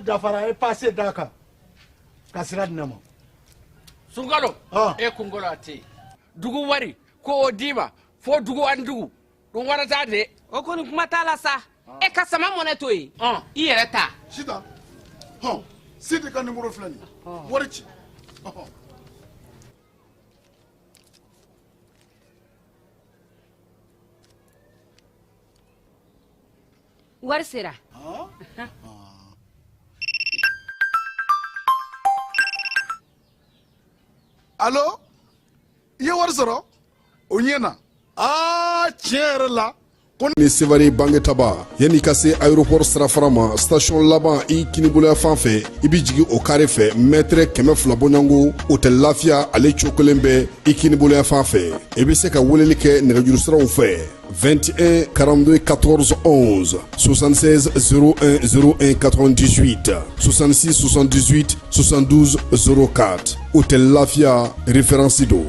dafara e passé daka kasira dinama Sungalo e kungolo ati dugu wari ko dima fo dugu andugu dum warata de o koni kuma tala sa e ka sama mone to yi i yere ta sita sidi ka numéro flani wari ci wari sera allo ye wari sɔrɔ o ɲɛna tiɲɛ yɛrɛ la ni Sevare bange taba yani ka se aéroport sirafara ma station laban i kiniboloya fan fɛ i bi jigi o kare fɛ mètre 200 bɔɲango hôtel Lafiya ale cokolen bɛ i kiniboloya fan fɛ i bi se ka weleli kɛ nɛgɛjuru siraw fɛ 21 42 14 11 76 01 01 98 66 78 72 04 hôtel Lafiya référence do.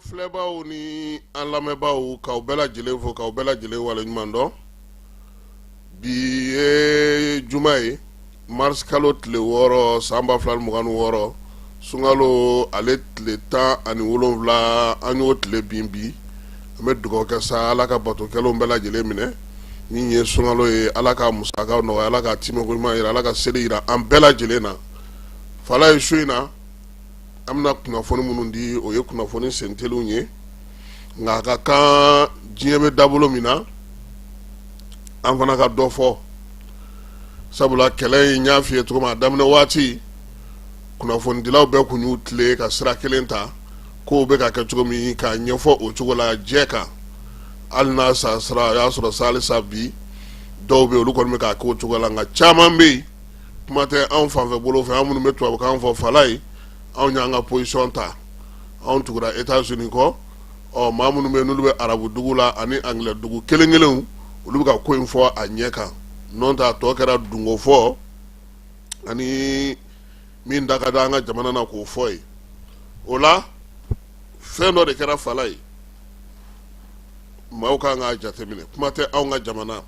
Flɛbaw ni an lamɛnbaaw k'aw bɛɛ lajɛlen fo k'aw bɛɛ lajɛlen waleɲuman dɔn bi ye juma ye mars kalo tile 6 san 2026 sunkalo ale tile 17 an y'o tile bin bi an bɛ dugawu kɛ sa ala ka batokɛlaw bɛɛ lajɛlen minɛ min ye sunkalo ye ala ka musakaw nɔgɔya ala ka tiimɛkoɲuman jira ala ka seli jira an bɛɛ lajɛlen na fala ye su in na an bɛna kunnafoni minnu di o ye kunnafoni senteliw ye nka a ka kan diɲɛ bɛ dabolo min na an fana ka dɔ fɔ sabula kɛlɛ in y'a f'i ye cogo min a daminɛ waati kunnafonidilaw bɛɛ kun y'u tile ka sira kelen ta k'o bɛ ka kɛ cogo min k'a ɲɛfɔ o cogo la jɛ kan hali n'a sara a y'a sɔrɔ sa halisa bi dɔw bɛ yen olu kɔni bɛ k'a kɛ o cogo la nka caman bɛ yen kuma tɛ anw fanfɛ bolo fɛ an minnu bɛ tubabukan fɔ fala ye anw y'an ka position ta anw tugura États-Unis kɔ maa minnu bɛ yen n'olu bɛ arabu dugu la ani anglais dugu kelen kelenw olu bɛ ka ko in fɔ a ɲɛ kan n'o tɛ a tɔ kɛra dungo fɔ ani min da ka di an ka jamana na k'o fɔ ye o la fɛn dɔ de kɛra fala ye maaw kan k'a jateminɛ kuma tɛ anw ka jamana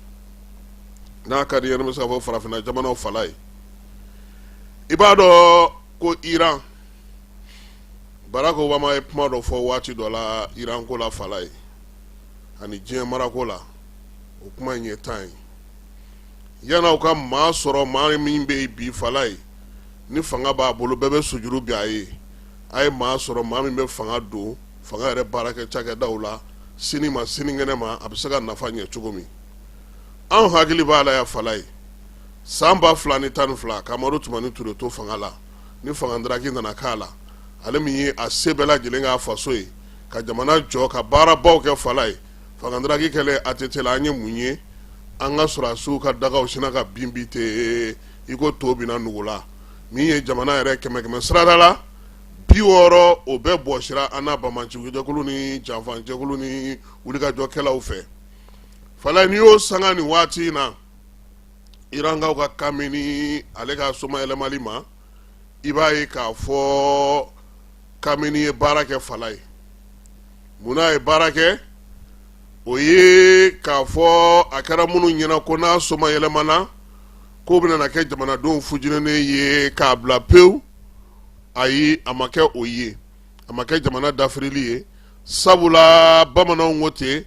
n'a ka di ye ne bɛ se ka fɔ farafinna jamanaw fala ye i b'a dɔn ko Iran Barack Obama ye kuma dɔ fɔ waati dɔ la Iran ko la fala ye ani diɲɛ marako la o kuma in ye tan ye yana u ka maa sɔrɔ maa min bɛ bi fala ye ni fanga b'a bolo bɛɛ bɛ sujuru bi a ye maa sɔrɔ maa min bɛ fanga don fanga yɛrɛ baarakɛ cakɛdaw la sini ma sinikɛnɛ ma a bɛ se ka nafa ɲɛ cogo min anw hakili b'a la ya fala ye san 2012 Kamaro Tumani Ture to fanga la ni fanga daraki nana k'a la ale min ye a se bɛɛ lajɛlen k'a faso ye ka jamana jɔ ka baarabaw kɛ fala ye fanga daraki kɛlɛ ATT la an ye mun ye an ka sɔrɔdasiw ka dagaw sina ka bin bi ten i ko to bina nugu la min ye jamana yɛrɛ 100 sirada la 60 o bɛɛ bɔsira an n'a bamacikujɛkulu ni janfajɛkulu ni wulikajɔkɛlaw fɛ fala n'i y'o sanga ni waati in na Irankaw ka kan ni ale ka soma yɛlɛmali ma i b'a ye k'a fɔ Kameni ye baara kɛ fala ye munna ye baara kɛ o ye k'a fɔ a kɛra minnu ɲɛna ko n'a soma yɛlɛmana k'o bɛna kɛ jamanadenw fujinenen ye k'a bila pewu ayi a ma kɛ o ye a ma kɛ jamana dafirili ye sabula bamananw ko ten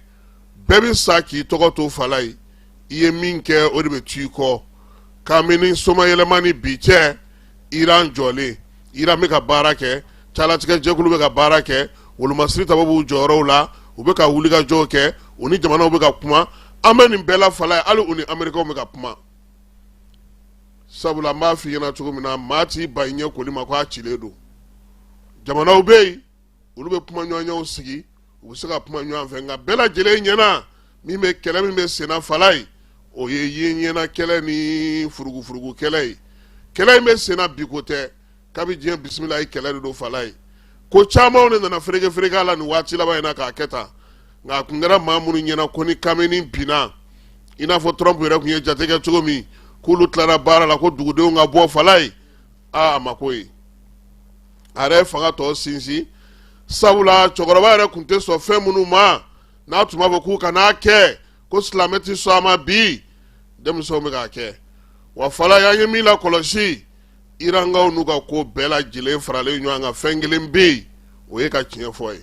bɛɛ bɛ sa k'i tɔgɔ to fala ye i ye min kɛ o de bɛ t'i kɔ Kameni soma yɛlɛma ni bi cɛ Iran jɔlen Iran bɛ ka baara kɛ calatigɛ jɛkulu bɛ ka baara kɛ wolomasiri taba b'u jɔyɔrɔw la u bɛ ka wulikajɔw kɛ u ni jamanaw bɛ ka kuma an bɛ nin bɛɛ la fala ye hali u ni Amerikaw bɛ ka kuma sabula n b'a f'i ɲɛna cogo min na maa t'i ba i ɲɛ koli ma ko a cilen don jamanaw bɛ yen olu bɛ kuma ɲɔgɔnyew sigi u bɛ se ka kuma ɲɔgɔn fɛ nka bɛɛ lajɛlen ɲɛna min bɛ kɛlɛ min bɛ senna fala ye o ye yen ɲɛna kɛlɛ ni furugufurugu kɛlɛ ye kɛlɛ in bɛ senna bi ko tɛ kabi diɲɛ bisimila ye kɛlɛ de don fala ye ko camanw de nana fereke la nin waati laban in na k'a kɛ tan nka a kun kɛra maa minnu ɲɛna ko ni kameni binna i n'a fɔ Trump yɛrɛ kun ye jate kɛ cogo min k'olu tilara baara la ko dugudenw ka bɔ fala ye a ma ko ye a yɛrɛ ye fanga tɔ sinsin sabula cɛkɔrɔba yɛrɛ kun tɛ sɔn fɛn minnu ma n'a tun b'a fɔ k'u kan'a kɛ ko silamɛ ti sɔn a ma bi denmisɛnw bɛ k'a kɛ wa fala y'an ye min lakɔlɔsi irankaw n'u ka ko bɛɛ lajɛlen faralen ɲɔgɔn kan fɛn kelen bɛ yen o ye ka tiɲɛ fɔ ye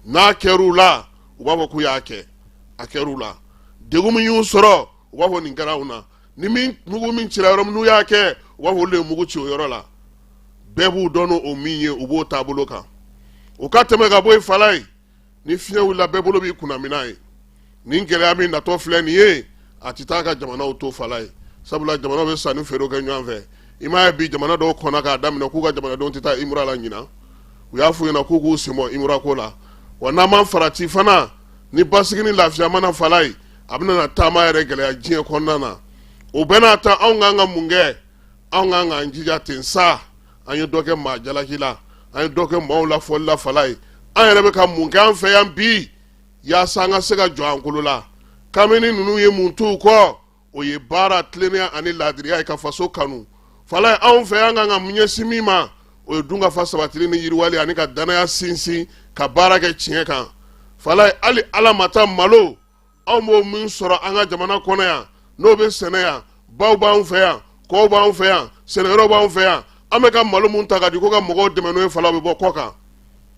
n'a kɛr'u la u b'a fɔ k'u y'a kɛ a kɛr'u la degun min y'u sɔrɔ u b'a fɔ nin kɛra u na ni mugu min cira yɔrɔ min n'u y'a kɛ u b'a fɔ olu de ye mugu ci o yɔrɔ la bɛɛ b'u dɔn n'o min ye u b'o taabolo kan u ka tɛmɛ ka bɔ yen fala ye ni fiɲɛ wulila bɛɛ bolo b'i kunna minɛ ye nin gɛlɛya min natɔ filɛ nin ye a ti taa ka jamanaw to fala ye sabula jamanaw bɛ sanni feerew kɛ ɲɔgɔn fɛ i m'a ye bi jamana dɔw kɔnna k'a daminɛ k'u ka jamanadenw tɛ taa imura la ɲinan u y'a f'u ɲɛna k'u k'u sen bɔ imura ko la wa n'an ma farati fana ni basigi ni lafiya mana fala ye a bɛna na taama yɛrɛ gɛlɛya diɲɛ kɔnɔna na o bɛɛ n'a ta anw k'an ka mun kɛ anw k'an k'an jija ten sa an ye dɔ kɛ maa jalaki la an ye dɔ kɛ maaw lafɔli la fala ye an yɛrɛ bɛ ka mun kɛ an fɛ yan bi yaasa an ka se ka jɔ an kolo la kameni ninnu ye mun t'u kɔ o ye baara tilennenya ani laadiriya ye ka faso kanu fala ye anw fɛ yan kan ka mun ɲɛsin min ma o ye dunkafa sabatili ni yiriwali ani ka danaya sinsin ka baara kɛ tiɲɛ kan fala ye hali ala ma taa malo anw b'o min sɔrɔ an ka jamana kɔnɔ yan n'o bɛ sɛnɛ yan baw b'anw fɛ yan kɔw b'anw fɛ yan sɛnɛyɔrɔ b'anw fɛ yan an bɛ ka malo mun ta ka di ko ka mɔgɔw dɛmɛ n'o ye fala bɛ bɔ kɔ kan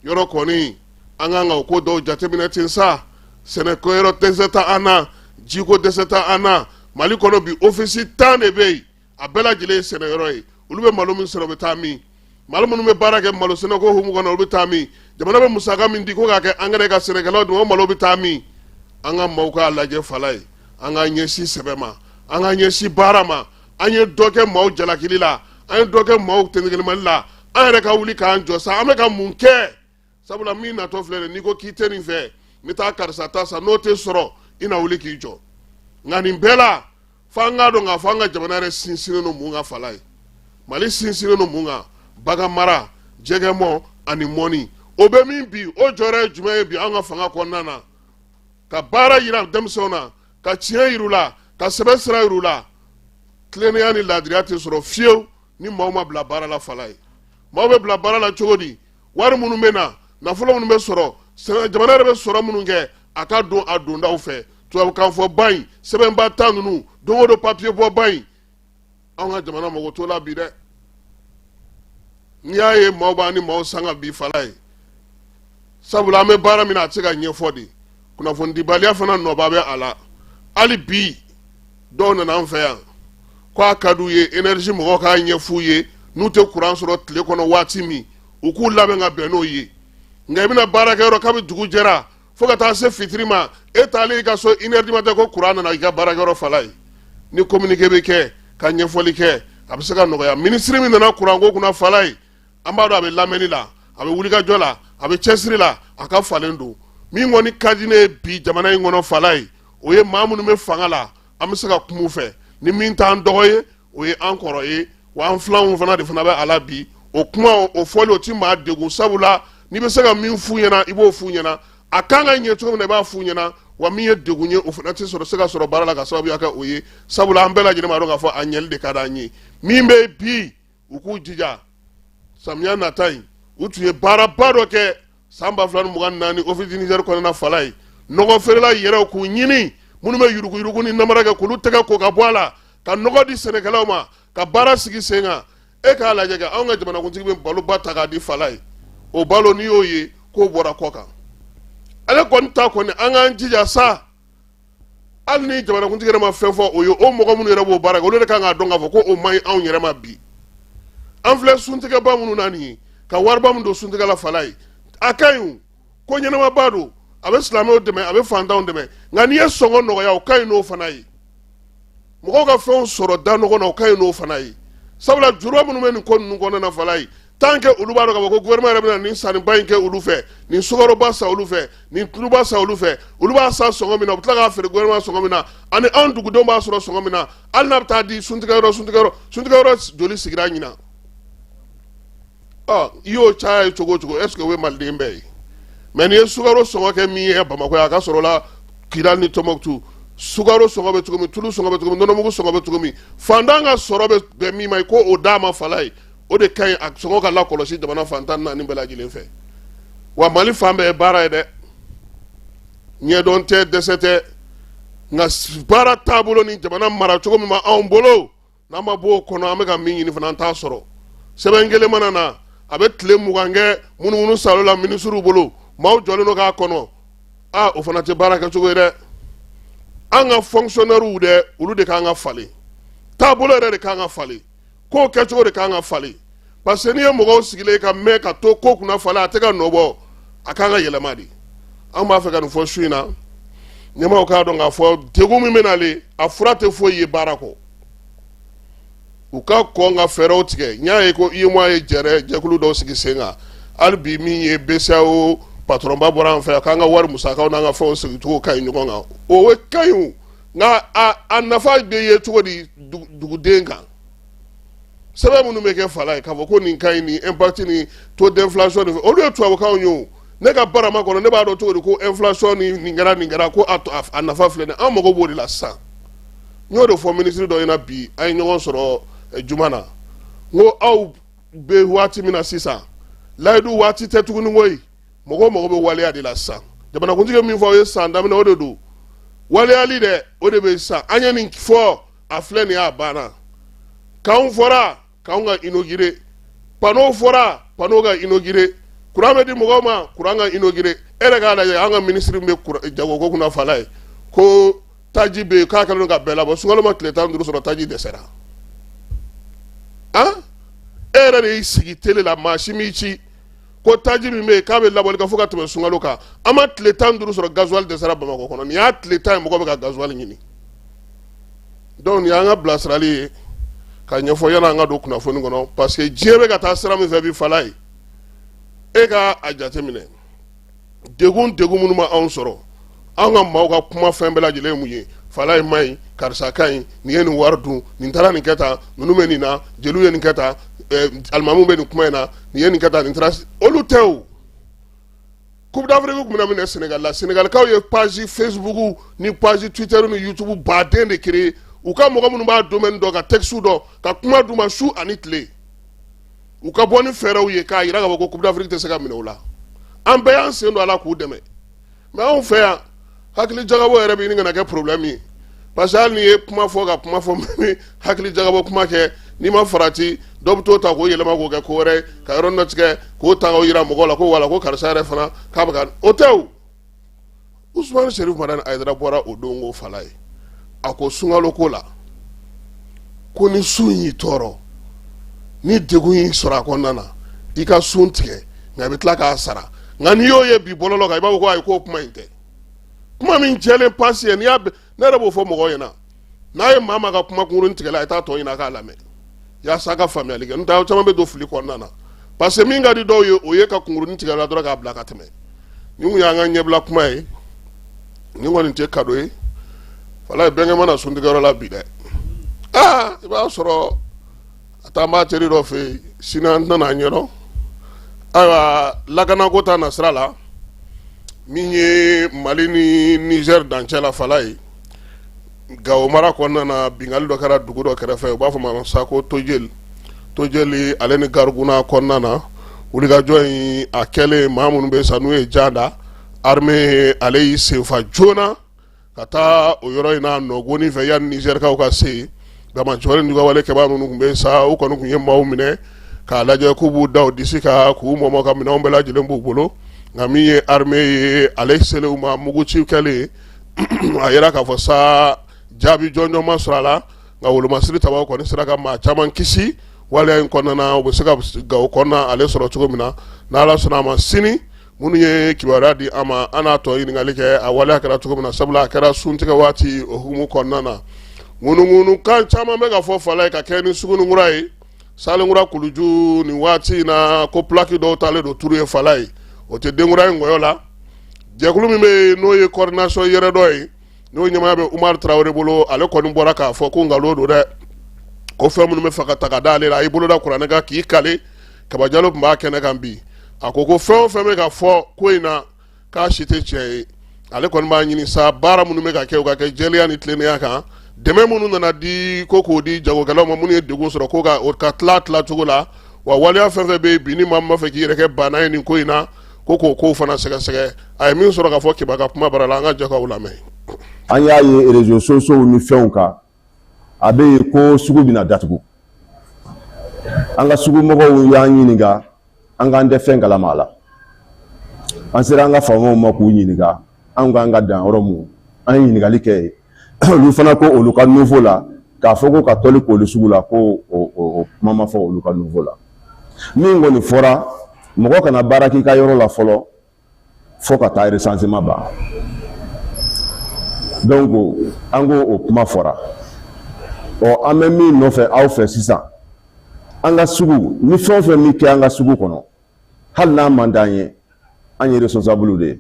yɔrɔ kɔni an kan ka o ko dɔw jateminɛ ten sa sɛnɛkɛyɔrɔ dɛsɛ tɛ an na jiko dɛsɛ tɛ an na mali kɔnɔ bi ofisi 10 de bɛ yen a bɛɛ lajɛlen ye sɛnɛyɔrɔ ye olu bɛ malo min sɔrɔ u bɛ taa min malo minnu bɛ baara kɛ malo sɛnɛko hukumu kɔnɔ olu bɛ taa min jamana bɛ musaka min di ko k'a kɛ angɛrɛ ka sɛnɛkɛlaw dun o malo bɛ taa min an ka maaw k'a lajɛ fala ye an ka ɲɛsin sɛbɛ ma an ka ɲɛsin baara ma an ye dɔ kɛ maaw jalakili la an ye dɔ kɛ maaw tɛnɛgelimali la an yɛrɛ ka wuli k'an jɔ sa an bɛ ka mun kɛ sabula min natɔ filɛ n'i ko k'i tɛ nin fɛ n bɛ taa karisa ta sa n'o tɛ sɔrɔ i na wuli k'i jɔ nka nin bɛɛ la f'an k'a dɔn k'a fɔ an ka jamana yɛrɛ sinsinnen don mun kan fala ye mali sinsinnen don mun kan bagan mara jɛgɛmɔ ani mɔni o bɛ min bi o jɔyɔrɔ ye jumɛn ye bi an ka fanga kɔnɔna na ka baara yira denmisɛnw na ka tiɲɛ yir'u la ka sɛbɛn sira yir'u la tilennenya ni laadiriya tɛ sɔrɔ fiyewu ni maaw ma bila baara la fala ye maaw bɛ bila baara la cogo di wari minnu bɛ na nafolo minnu bɛ sɔrɔ jamana yɛrɛ bɛ sɔrɔ minnu kɛ a ka don a dondaw fɛ tubabukan fɔ ba in sɛbɛnba ta ninnu don o don papiye bɔ ba in anw ka jamana mago t'o la bi dɛ n'i y'a ye maaw b'an ni maaw sanga bi fala ye sabula an bɛ baara min na a tɛ se ka ɲɛfɔ de kunnafonidibaliya fana nɔba bɛ a la hali bi dɔw nana an fɛ yan k'a ka d'u ye énergie mɔgɔw k'a ɲɛf'u ye n'u tɛ courant sɔrɔ tile kɔnɔ waati min u k'u labɛn ka bɛn n'o ye nka i bɛna baarakɛyɔrɔ kabi dugu jɛra fo ka taa se fitiri ma e taalen i ka so 1 heure du matin ko courant nana i ka baarakɛyɔrɔ fala ye ni communiqué bɛ kɛ ka ɲɛfɔli kɛ a bɛ se ka nɔgɔya minisiri min nana courant ko kunna fala ye an b'a dɔn a bɛ lamɛnni la a bɛ wulikajɔ la a bɛ cɛsiri la a ka falen don min kɔni ka di ne ye bi jamana in kɔnɔ fala ye o ye maa minnu bɛ fanga la an bɛ se ka kuma u fɛ ni min t'an dɔgɔ ye o ye an kɔrɔ ye wa an filanw fana de fana bɛ a la bi o kuma o fɔli o ti maa degun sabula n'i bɛ se ka min f'u ɲɛna i b'o f'u ɲɛna a kan ka ɲɛ cogo min na i b'a f'u ɲɛna wa min ye degun ye o fana tɛ se ka sɔrɔ baara la ka sababuya kɛ o ye sabula an bɛɛ lajɛlen b'a dɔn k'a fɔ a ɲɛli de ka d'an ye min bɛ bi u k'u jija samiya nata in u tun ye baaraba dɔ kɛ san 2024 office Niger kɔnɔna fala ye nɔgɔ feerela yɛrɛw k'u ɲini minnu bɛ yuruguyurugu ni namara kɛ k'olu tɛgɛ ko ka bɔ a la ka nɔgɔ di sɛnɛkɛlaw ma ka baara sigi sen kan e k'a lajɛ kɛ anw ka jamanakuntigi bɛ baloba ta k'a di fala ye o balo n'i y'o ye k'o bɔra kɔ kan ale kɔni ta kɔni an k'an jija sa hali ni jamanakuntigi yɛrɛ ma fɛn fɔ o ye o mɔgɔ minnu yɛrɛ b'o baara kɛ olu de kan k'a dɔn k'a fɔ ko o man ɲi anw yɛrɛ ma bi an filɛ suntigɛba minnu na nin ye ka wariba min don suntigɛla fala ye a ka ɲi ko ɲɛnamaba don a bɛ silamɛw dɛmɛ a bɛ fantanw dɛmɛ nka n'i ye sɔngɔ nɔgɔya o ka ɲi n'o fana ye mɔgɔw ka fɛnw sɔrɔ da nɔgɔ na o ka ɲi n'o fana ye sabula juruba minnu bɛ nin ko ninnu kɔnɔna fala ye tant que olu b'a dɔn k'a fɔ ko gouvernement yɛrɛ bɛna nin sanniba in kɛ olu fɛ nin sukaroba san olu fɛ nin tuluba san olu fɛ olu b'a san sɔngɔ min na u bɛ tila k'a feere gouvernement sɔngɔ min na ani anw dugudenw b'a sɔrɔ sɔngɔ min na hali n'a bɛ taa di suntigɛyɔrɔ joli sigira ɲinan i y'o caya ye cogo o cogo est ce que o ye maliden bɛɛ ye mais nin ye sukaro sɔngɔ kɛ min ye Bamakɔ ye a ka sɔrɔ la Kidal ni Tombouctou sukaro sɔngɔ bɛ cogo min tulu sɔngɔ bɛ cogo min nɔnɔmugu sɔngɔ bɛ cogo min fantan ka sɔrɔ bɛ min ma ye ko o d'a ma fala ye o de ka ɲi a sɔngɔ ka lakɔlɔsi jamana fantan naani bɛɛ lajɛlen fɛ wa Mali fan bɛɛ ye baara ye dɛ ɲɛdɔn tɛ dɛsɛ tɛ nka baara taabolo ni jamana mara cogo min ma anw bolo n'an ma bɔ o kɔnɔ an bɛ ka min ɲini fana an t'a sɔrɔ sɛbɛn kelen mana na a bɛ tile 20 kɛ munumunu salo la ministres bolo maaw jɔlen don k'a kɔnɔ o fana tɛ baara kɛcogo ye dɛ an ka fonctionnaires dɛ olu de k'an ka falen taabolo yɛrɛ de k'an ka falen kow kɛcogo de k'an ka falen parce que n'i ye mɔgɔw sigilen ka mɛn ka to ko kunna falen a tɛ ka nɔ bɔ a k'an ka yɛlɛma de an b'a fɛ ka nin fɔ su in na ɲɛmaaw k'a dɔn k'a fɔ degun min bɛ nalen a fura tɛ foyi ye baara kɔ u ka kɔn ka fɛɛrɛw tigɛ n y'a ye ko UEMOA ye jɛkulu dɔw sigi sen kan hali bi min ye BCEAO patronba bɔra an fɛ k'an ka wari musakaw n'an ka fɛnw sigicogo ka ɲi ɲɔgɔn kan o ka ɲi o nka a nafa bɛ ye cogo di duguden kan sɛbɛn minnu bɛ kɛ fala ye k'a fɔ ko nin ka ɲi nin impact ni taux d'inflation nin fɛ olu ye tubabukanw ye o ne ka barama kɔnɔ ne b'a dɔn cogo di ko inflation ni nin kɛra ko a nafa filɛ nin an mago b'o de la sisan n y'o de fɔ minisiri dɔ ɲɛna bi a ye ɲɔgɔn sɔrɔ juma na n ko aw bɛ waati min na sisan layidu waati tɛ tuguni koyi mɔgɔw mago bɛ waleya de la sisan jamanakuntigi min fɔ aw ye san daminɛ o de don waleyali dɛ o de bɛ sisan an ye nin fɔ a filɛ nin y'a banna k'anw fɔra k'anw ka inauguré panneau fɔra panneau ka inauguré kuran bɛ di mɔgɔw ma kuran ka inauguré e yɛrɛ k'a lajɛ an ka minisiri min bɛ jagoko kunna fala ye ko taji bɛ yen k'a kɛlen don ka bɛɛ labɔ sunkalo ma tile 15 sɔrɔ taji dɛsɛra e yɛrɛ de y'i sigi télé la maa si m'i ci ko taji min bɛ yen k'a bɛ labɔli ka fo ka tɛmɛ sunkalo kan an ma tile 15 sɔrɔ gasoil dɛsɛra Bamakɔ kɔnɔ nin y'a tile 10 ye mɔgɔw bɛ ka gasoil ɲini donc nin y'an ka bilasirali ye ka ɲɛfɔ yanni an ka don kunnafoni kɔnɔ parce que diɲɛ bɛ ka taa sira min fɛ bi fala ye e ka a jateminɛ degun minnu ma anw sɔrɔ an ka maaw ka kuma fɛn bɛɛ lajɛlen ye mun ye fala ye man ɲi karisa ka ɲi nin ye nin wari dun nin taara nin kɛ tan ninnu bɛ nin na jeliw ye nin kɛ tan alimamuw bɛ nin kuma in na nin ye nin kɛ tan nin taara olu tɛ o coupe d'Afrique tun bɛna minɛ Sénégal la Sénégalikaw ye page Facebook ni page Twitter ni YouTube baden de créer u ka mɔgɔ minnu b'a domaine dɔn ka texte dɔn ka kuma d'u ma su ani tile u ka bɔ ni fɛɛrɛw ye k'a jira k'a fɔ ko coupe d'Afrique tɛ se ka minɛ o la an bɛɛ y'an sen don a la k'u dɛmɛ mais anw fɛ yan hakili jagabɔ yɛrɛ bɛ ɲini ka na kɛ problème ye parce que hali n'i ye kuma fɔ ka kuma fɔ min hakili jagabɔ kuma kɛ n'i ma farati dɔw bɛ t'o ta k'o yɛlɛma k'o kɛ ko wɛrɛ ka yɔrɔ dɔ tigɛ k'o ta k'o jira mɔgɔw la ko wala ko karisa yɛrɛ fana k'a bɛ ka o tɛ o Usumani Sheriff Madani Ayidara bɔra o don k'o fala ye a ko sunkalo ko la ko ni sun y'i tɔɔrɔ ni degun y'i sɔrɔ a kɔnɔna na i ka sun tigɛ nka i bɛ tila k'a sara nka n'i y'o ye bi bɔlɔlɔ kan i b'a fɔ ko ayi k'o kuma in tɛ kuma min jɛlen pasi ye ne yɛrɛ b'o fɔ mɔgɔw ɲɛna n'a ye maa ka kuma kunkurunin tigɛla a ye taa tɔ ɲini a k'a lamɛn yaasa a ka faamuyali kɛ n'o tɛ aw caman bɛ don fili kɔnɔna na parce que min ka di dɔw ye o ye ka kunkurunin tigɛla dɔrɔn k'a bila ka tɛmɛ nin kun y'an ka ɲɛbila kuma ye nin kɔni tɛ kado ye fala ye bɛnkɛ mana suntigɛyɔrɔ la bi dɛ i b'a sɔrɔ a taa n b'a teri dɔ fɛ yen sini an tɛna a ɲɛdɔn ayiwa lakanako ta na sira la min ye Mali ni Niger dancɛ la fala ye Gawo mara kɔnɔna na bingali dɔ kɛra dugu dɔ kɛrɛfɛ u b'a fɔ ma Sako Tojeli ale ni Garuguna kɔnɔna na wulikajɔ in a kɛlen maa minnu bɛ sa n'u ye Jada armée ale y'i senfa joona ka taa o yɔrɔ in na nɔgoni fɛ yanni Nizɛrikaw ka se yen Gamajɔri n'u ka wale kɛbaa minnu tun bɛ sa u kɔni tun ye maaw minɛ k'a lajɛ k'u b'u da o disi kan k'u mɔmɔ ka minɛnw bɛɛ lajɛlen b'u bolo nka min ye armée ye ale selen u ma muguci kɛlen a yera k'a fɔ sa jaabi jɔnjɔn ma sɔrɔ a la nka wolomasiri tabaw kɔni sera ka maa caman kisi waleya in kɔnɔna na u bɛ se ka Gawo kɔnɔna ale sɔrɔ cogo min na n'Ala sɔnna a ma sini minnu ye kibaruya di an ma an n'a tɔ ɲininkali kɛ a waleya kɛra cogo min na sabula a kɛra suntigɛ waati o hukumu kɔnɔna na ŋunuŋunu kan caman bɛ ka fɔ fala ye ka kɛ ni sugunikura ye salengura kuluju ni waati na ko plaki dɔw talen do turu ye fala ye o tɛ dengura ye ngɔyɔ la jɛkulu min bɛ n'o ye coordination yɛrɛ dɔ ye n'o ɲɛmaya bɛ Umar Traoré bolo ale kɔni bɔra k'a fɔ ko nkalon don dɛ ko fɛn minnu bɛ fɛ ka ta ka d'ale la a y'i bolo da kuranɛ kan k'i kale Kaba Jalo tun b'a kɛnɛ kan bi a ko fɛn o fɛn bɛ ka fɔ ko in na k'a si tɛ tiɲɛ ye ale kɔni b'a ɲini sa baara minnu bɛ ka kɛ u ka kɛ jɛlenya ni tilennenya kan dɛmɛ minnu nana di ko k'o di jagokɛlaw ma minnu ye degun sɔrɔ ko ka tila cogo la wa waleya fɛn fɛn bɛ yen bi ni maa min b'a fɛ k'i yɛrɛ kɛ bana ye nin ko in na ko k'o kow fana sɛgɛsɛgɛ a ye min sɔrɔ k'a fɔ Kiba ka kuma bara la an ka jɛ k'aw lamɛn. An y'a ye réseaux sociaux ni fɛnw kan a bɛ yen ko sugu bɛna datugu an ka sugumɔgɔw y'an ɲininka an k'an tɛ fɛn kalama a la an sera an ka faamaw ma k'u ɲininka an k'an ka dan yɔrɔ mun an ye ɲininkali kɛ olu fana ko olu ka nouveau la k'a fɔ ko ka tɔli k'olu sugu la ko o kuma ma fɔ olu ka nouveau la min kɔni fɔra mɔgɔ kana baara k'i ka yɔrɔ la fɔlɔ fo ka taa recensement ban donc an ko o kuma fɔra an bɛ min nɔfɛ aw fɛ sisan an ka sugu ni fɛn o fɛn min kɛ an ka sugu kɔnɔ hali n'a man d'an ye an ye responsable de ye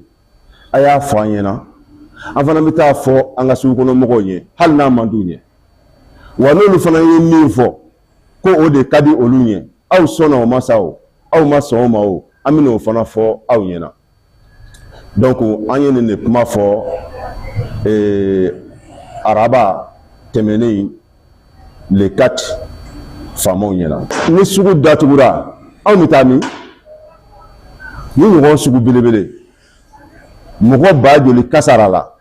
a y'a fɔ an ɲɛna an fana bɛ taa fɔ an ka sugu kɔnɔ mɔgɔw ye hali n'a man d'u ye wa n'olu fana ye min fɔ ko o de ka di olu ye aw sɔnna o ma sa o aw ma sɔn o ma o an bɛ n'o fana fɔ aw ɲɛna donc an ye nin de kuma fɔ araba tɛmɛnen le 4 faamaw ɲɛna ni sugu datugura anw bɛ taa min ni ɲɔgɔn sugu belebele mɔgɔ ba joli kasara la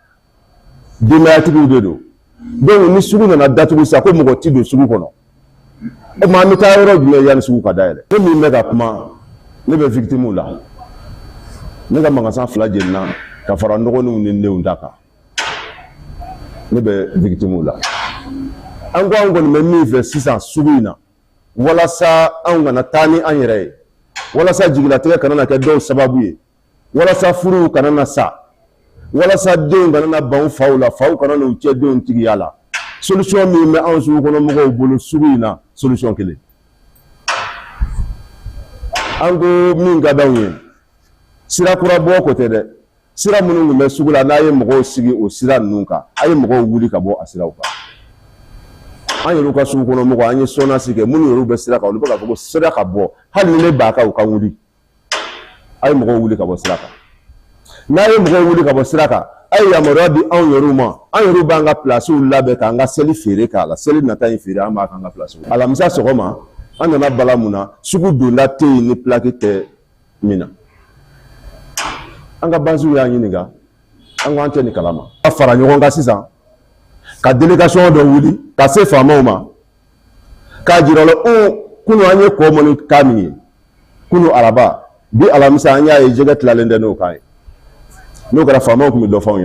denbayatigiw de don donc ni sugu nana datugu sa ko mɔgɔ ti don sugu kɔnɔ o tuma an bɛ taa yɔrɔ jumɛn yanni sugu ka dayɛlɛ ne min bɛ ka kuma ne bɛ victimew la ne ka magasin 2 jenina ka fara n dɔgɔninw ni n denw ta kan ne bɛ victimew la an ko an kɔni bɛ min fɛ sisan sugu in na walasa anw kana taa ni an yɛrɛ ye walasa jigilatigɛ kana na kɛ dɔw sababu ye walasa furuw kana na sa walasa denw kana na ban faw la faw kana n'u cɛ denw tigiya la solution min bɛ anw sugu kɔnɔ mɔgɔw bolo sugu in na solution kelen an ko min ka d'anw ye sira kura bɔ ko tɛ dɛ sira minnu tun bɛ sugu la n'a ye mɔgɔw sigi o sira ninnu kan a ye mɔgɔw wuli ka bɔ a siraw kan an yɛrɛ ka sugu kɔnɔ mɔgɔ an ye sɔnnasi kɛ minnu yɛrɛ bɛ sira kan olu bɛ k'a fɔ ko sira ka bɔ hali ni ne b'a kan u ka wuli a ye mɔgɔw wuli ka bɔ sira kan n'a ye mɔgɔw wuli ka bɔ sira kan a ye yamaruya di anw yɛrɛw ma an yɛrɛ b'an ka pilasiw labɛn k'an ka seli feere k'a la seli nata in feere an b'a k'an ka pilasiw alamisa sɔgɔma an nana bala mun na sugu donda tɛ yen ni pilaki tɛ min na an ka baziw y'an ɲininka an ko an tɛ nin kalama a fara ɲɔgɔn kan sisan ka délégation dɔ wuli ka se faamaw ma k'a jira la kunu an ye kɔ mɔ ni kan min ye kunu araba bi alamisa an y'a ye jɛgɛ tilalen tɛ n'o kan ye n'o kɛra faamaw tun bɛ dɔ fɔ anw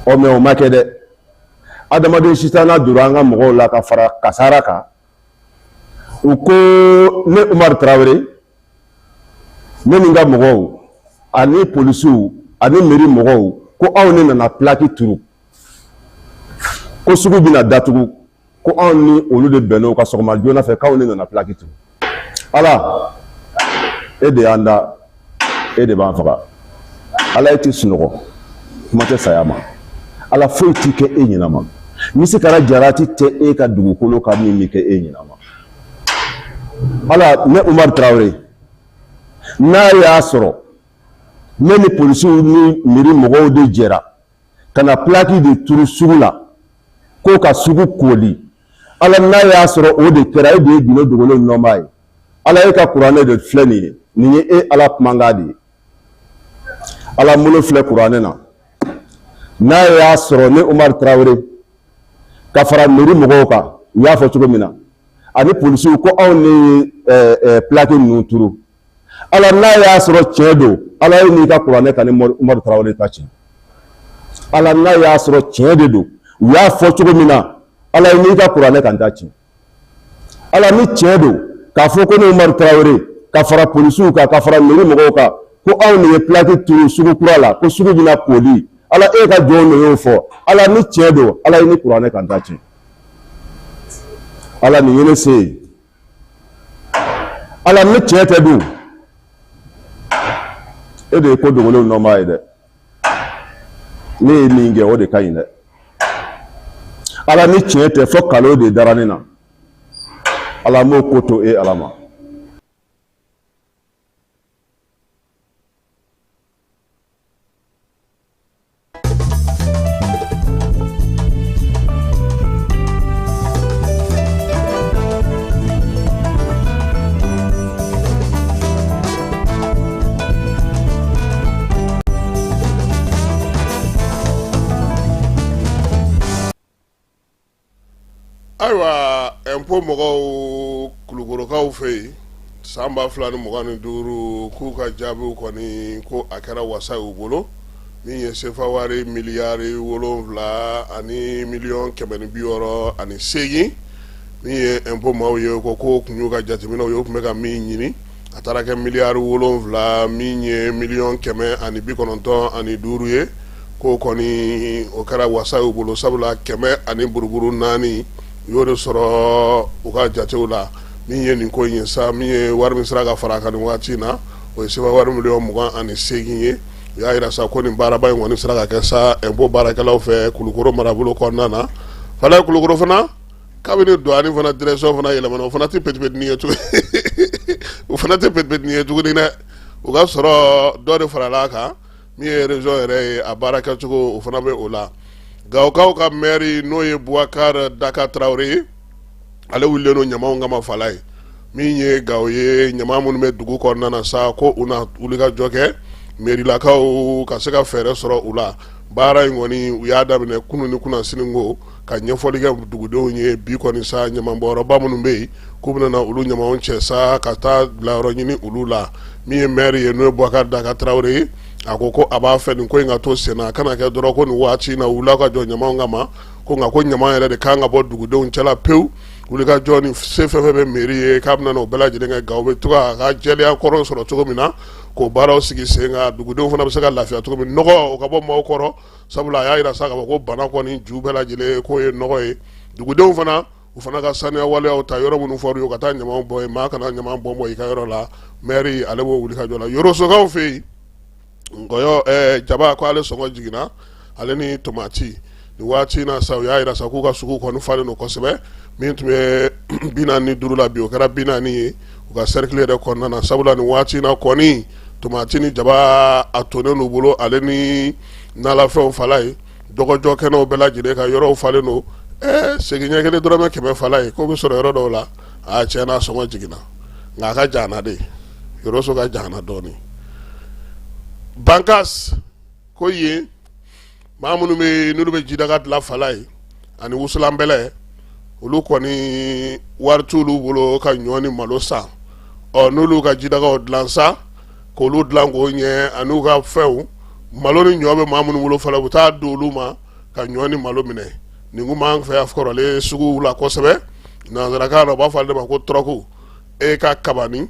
ɲɛna mais o ma kɛ dɛ adamaden sitanna donna an ka mɔgɔw la ka fara kasara kan u ko ne Umar Traoré ne ni n ka mɔgɔw ani polisiw ani mairie mɔgɔw ko anw ne nana plaki turu ko sugu bɛna datugu ko anw ni olu de bɛnn'o ka sɔgɔma joona fɛ k'anw ne nana plaki turu ala e de y'an da e de b'an faga ala e tɛ sunɔgɔ kuma tɛ saya ma ala foyi t'i kɛ e ɲɛnama misikara jarati tɛ e ka dugukolo ka min bɛ kɛ e ɲɛnama ala ne Umar Traoré n'a y'a sɔrɔ ne ni polisiw ni mairie mɔgɔw de jɛra ka na plaki de turu sugu la ko ka sugu koli ala n'a y'a sɔrɔ o de kɛra e de ye gundo dogolen nɔnba ye ala e ka kuranɛ de filɛ nin ye nin ye e ala kumankan de ye ala bolo filɛ kuranɛ na n'a y'a sɔrɔ ne Umar Traoré ka fara mairie mɔgɔw kan u y'a fɔ cogo min na ani polisiw ko anw ne ye plaki ninnu turu ala n'a y'a sɔrɔ tiɲɛ don ala ye n'i ka kuranɛ ka ni Umar Traoré ta tiɲɛ ala n'a y'a sɔrɔ tiɲɛ de don u y'a fɔ cogo min na ala ye n'i ka kuranɛ kan ta tiɲɛ ala ni tiɲɛ don k'a fɔ ko ne Umar Traoré ka fara polisiw kan ka fara mairie mɔgɔw kan ko anw de ye plaki turu sugu kura la ko sugu bɛna koli ala e ka jɔnw de y'o fɔ ala ni tiɲɛ don ala ye ni kuranɛ kan ta tiɲɛ ala ni yene se ala ne tiɲɛ tɛ dun e de ye ko dogolenw nɔma ye dɛ ne ye min kɛ o de ka ɲi dɛ ala ni tiɲɛ tɛ fo kalo de dara ne na ala m'o ko to e ala ma ayiwa impôt mɔgɔw kulukorokaw fɛ yen san 2025 k'u ka jaabiw kɔni ko a kɛra wasa y'u bolo min ye sefa wari miliyari 7 ani miliyɔn 668 min ye impôt maaw ye ko kun y'u ka jateminɛw ye u tun bɛ ka min ɲini a taara kɛ miliyari 7 min ye miliyɔn 195 ye ko kɔni o kɛra wasa y'u bolo sabula 104 y'o de sɔrɔ u ka jatew la min ye nin ko in ye sa min ye wari min sera ka fara kan nin waati na o ye seba wari miliyɔn 28 ye u y'a yira sa ko nin baaraba in kɔni sera ka kɛ sa impôt baarakɛlaw fɛ kulukoro marabolo kɔnɔna na fana kulukoro fana kabini douane fana direction fana yɛlɛmana o fana tɛ pɛtipɛtini ye tuguni o fana tɛ pɛtipɛtini ye tuguni dɛ u ka sɔrɔ dɔ de farala a kan min ye région yɛrɛ ye a baara kɛcogo o fana bɛ o la Gawokaw ka maire n'o ye Boubacar Daka Traoré ye ale wulilen no ɲamaw kama fala ye min ye Gawo ye ɲama minnu bɛ dugu kɔnɔna na sa ko u na wuli ka jɔ kɛ mairilakaw ka se ka fɛɛrɛ sɔrɔ u la baara in kɔni u y'a daminɛ kunu ni kunnasini ko ka ɲɛfɔli kɛ dugudenw ye bi kɔni sa ɲamabɔyɔrɔba minnu bɛ yen k'u bɛna olu ɲamaw cɛ sa ka taa bilayɔrɔ ɲini olu la min ye maire ye n'o ye Boubacar Daka Traoré ye a ko a b'a fɛ nin ko in ka to sen na a kana kɛ dɔrɔn ko nin waati na wula ka jɔ ɲamaw kama ko nka ko ɲama yɛrɛ de kan ka bɔ dugudenw cɛla pewu wuli ka jɔ ni se fɛn fɛn bɛ mairie ye k'a bɛna n'o bɛɛ lajɛlen kɛ Gawo bɛ to ka jɛlenya kɔrɔ sɔrɔ cogo min na k'o baaraw sigi sen kan dugudenw fana bɛ se ka lafiya cogo min nɔgɔ o ka bɔ maaw kɔrɔ sabula a y'a yira sa k'a fɔ ko bana kɔni ju bɛɛ lajɛlen k'o ye nɔgɔ ye dugudenw fana u fana ka saniya waleyaw ta yɔrɔ minnu fɔra u ye ka taa ɲamaw bɔ yen maa kana ɲama bɔn i ka yɔrɔ la maire ale b'o wuli ka jɔ la Yorosokaw fɛ yen nkɔyɔ jaba ko ale sɔngɔ jiginna ale ni tomati ni waati na sa u y'a yira sa k'u ka sugu kɔni falen no kosɛbɛ min tun bɛ 45 la bi o kɛra 40 ye u ka cercle yɛrɛ kɔnɔna na sabula ni waati na kɔni tomati ni jaba a tonnen n'u bolo ale ni nalafɛnw fala ye dɔgɔjɔ kɛnɛw bɛɛ lajɛlen ka yɔrɔw falen no segin ɲɛ 1 dɔrɔmɛ 100 fala ye k'o bɛ sɔrɔ yɔrɔ dɔw la a tiɲɛna sɔngɔ jiginna nka a ka jana de Yoroso ka jana dɔɔni Bankas ko yen maa minnu bɛ n'olu bɛ jidaga dilan fala ye ani wusulanbɛlɛ olu kɔni wari t'olu bolo ka ɲɔ ni malo san n'olu ka jidagaw dilan sa k'olu dilan k'o ɲɛ ani u ka fɛnw malo ni ɲɔ bɛ maa minnu bolo fala u bɛ taa di olu ma ka ɲɔ ni malo minɛ nin kun b'an fɛ yan kɔrɔlen suguw la kosɛbɛ nanzarakan na u b'a fɔ ale de ma ko tɔrɔku e ka kabani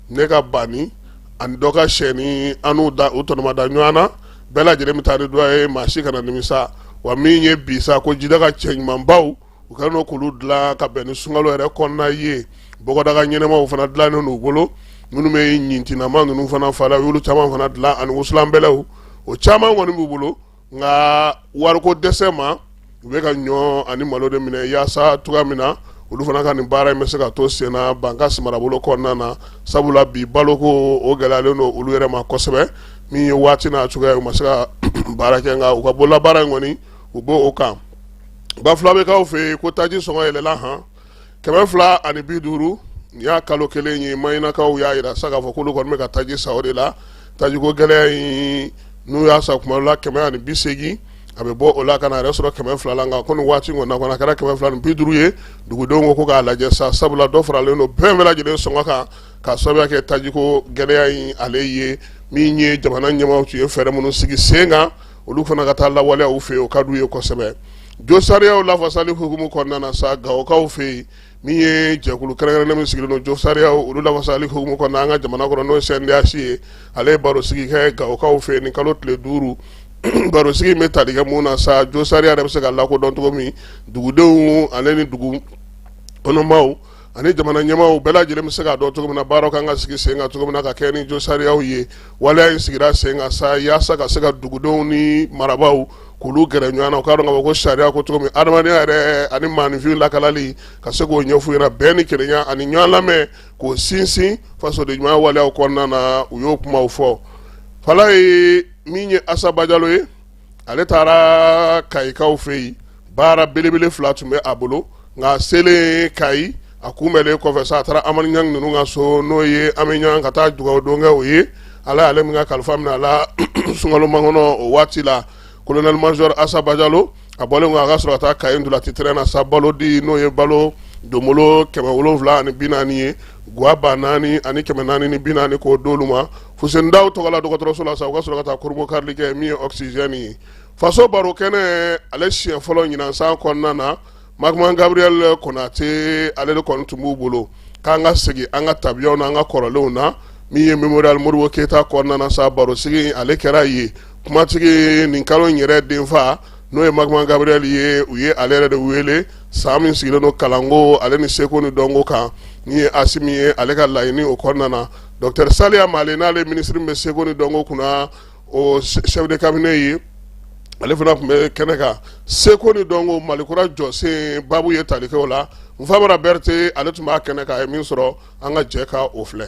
ne ka bani ani dɔ ka sɛni an'u da u tɔnɔma da ɲɔgɔn na bɛɛ lajɛlen bɛ taa ni dɔ ye maa si kana nimisa wa min ye bi sa ko jidaga cɛ ɲumanbaw u kɛlen don k'olu dilan ka bɛn ni sunkalo yɛrɛ kɔnɔna ye bɔgɔdaga ɲɛnɛmaw fana dilannen n'u bolo minnu bɛ ɲintinama ninnu fana fala u y'olu caman fana dilan ani wusulanbɛlɛw o caman kɔni b'u bolo nka wariko dɛsɛ ma u bɛ ka ɲɔ ani malo de minɛ yaasa cogoya min na olu fana ka nin baara in bɛ se ka to sen na Bankas marabolo kɔnɔna na sabula bi baloko o gɛlɛyalen don olu yɛrɛ ma kosɛbɛ min ye waati n'a cogoya ye u ma se ka baara kɛ nka u ka bolola baara in kɔni u b'o kan Bafulabekaw fɛ yen ko taji sɔngɔ yɛlɛla han 250 nin y'a kalo kelen ye Mayinakaw y'a yira sa k'a fɔ k'olu kɔni bɛ ka taji sa o de la tajiko gɛlɛya in n'u y'a sa kuma dɔ la 180 a bɛ bɔ o la ka na a yɛrɛ sɔrɔ 200 la nka ko nin waati kɔni na kɔni a kɛra 250 ye dugudenw ko k'a lajɛ sa sabula dɔ faralen don bɛɛ lajɛlen sɔngɔ kan ka sababuya kɛ tajiko gɛlɛya in ale ye min ye jamana ɲɛmaaw tun ye fɛɛrɛ minnu sigi sen kan olu fana ka taa lawaleya u fɛ yen o ka d'u ye kosɛbɛ jo sariyaw lafasali hukumu kɔnɔna na sa Gawokaw fɛ yen min ye jɛkulu kɛrɛnkɛrɛnnen min sigilen don jo sariyaw olu lafasali hukumu kɔnɔna an ka jamana kɔnɔ n'o ye CNDH ye ale ye baro sigi kɛ Gawokaw fɛ yen nin kalo tile 5 baro sigi bɛ tali kɛ mun na sa jo sariya yɛrɛ bɛ se ka lakodɔn cogo min dugudenw ale ni dugu kɔnɔmaw ani jamana ɲɛmaaw bɛɛ lajɛlen bɛ se k'a dɔn cogo min na baaraw kan ka sigi sen kan cogo min na ka kɛ ni jo sariyaw ye waleya in sigira sen kan sa yaasa ka se ka dugudenw ni marabaw k'olu gɛrɛ ɲɔgɔn na u k'a dɔn k'a fɔ ko sariya ko cogo min adamadenya yɛrɛ ani maanifin lakalali ka se k'o ɲɛf'u ɲɛna bɛɛ ni kelenya ani ɲɔgɔn lamɛn k'o sinsin fasoden ɲuman waleyaw kɔnɔna na u y'o kumaw fɔ fala ye min ye Asaba Jalo ye ale taara Kayikaw fɛ yen baara belebele 2 tun bɛ a bolo nka selen Kayi a kunbɛnlen kɔfɛ sa a taara Amadu Ɲangi ninnu ka so n'o ye an bɛ ɲɔgɔn ka taa dugawu don kɛ o ye ala y'ale min ka kalifa minɛ a la sunkalo makɔnɔ o waati la colonel major Asaba Jalo a bɔlen ko a ka sɔrɔ ka taa Kayi Ndulati terrain na sa balo di n'o ye balo donbolo 740 ye guwa 4 ani 440 k'o d'olu ma Fuseni Daw tɔgɔ la dɔgɔtɔrɔso la sa u ka sɔrɔ ka taa kurubɔ karili kɛ min ye oxygène ye faso baro kɛnɛ ale siɲɛ fɔlɔ ɲinansan kɔnɔna na Magman Gabriel Konate ale de kɔni tun b'u bolo k'an ka segin an ka tabiyaw n'an ka kɔrɔlenw na min ye Memorial Modibo Keyita kɔnɔna na sa baro sigi ale kɛra ye kumatigi nin kalo in yɛrɛ denfa n'o ye Magman Gabriel ye u ye ale yɛrɛ de wele san min sigilen don kalanko ale ni seko ni dɔnko kan min ye Asimi ye ale ka laɲini o kɔnɔna na Dr Saliya Male n'ale ministre bɛ seko ni dɔnko kunna o chef de cabinet ye ale fana tun bɛ kɛnɛ kan seko ni dɔnko Malikura jɔsen babu ye tali kɛ o la Nfamara Berete ale tun b'a kɛnɛ kan a ye min sɔrɔ an ka jɛ ka o filɛ.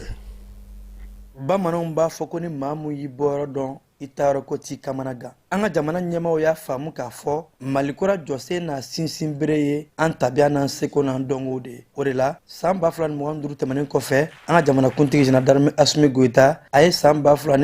Bamananw b'a fɔ ko ni maa mun y'i bɔyɔrɔ dɔn i taayɔrɔ ko t'i kamana gan. An ka jamana ɲɛmaaw y'a faamu k'a fɔ Malikura jɔsen n'a sinsin bere ye an tabiya n'an seko n'an dɔnko de ye. O de la san 2025 tɛmɛnen kɔfɛ an ka jamanakuntigi Général Assimi Goïta a ye san 2026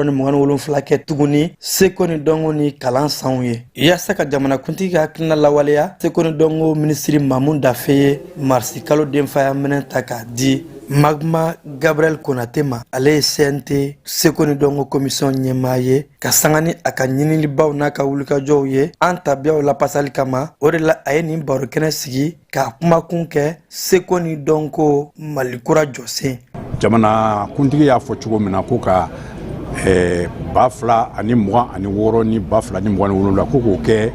ni 27 kɛ tuguni seko ni dɔnko ni kalan sanw ye. Yaasa ka jamanakuntigi ka hakilina lawaleya seko ni dɔnko minisiri Mamu Dafe ye marisi kalo denfaya minɛ ta k'a di Magma Gabriel Konate ma. Ale ye CNT seko ni dɔnko commission ɲɛmaa ye ka sanga ni a ka ɲinilibaw n'a ka wulikajɔw ye an tabiyaw lapasali kama. O de la a ye nin baro kɛnɛ sigi k'a kumakun kɛ seko ni dɔnko Malikura jɔsen. Jamana kuntigi y'a fɔ cogo min na ko ka 2026 ni 2027 ko k'o kɛ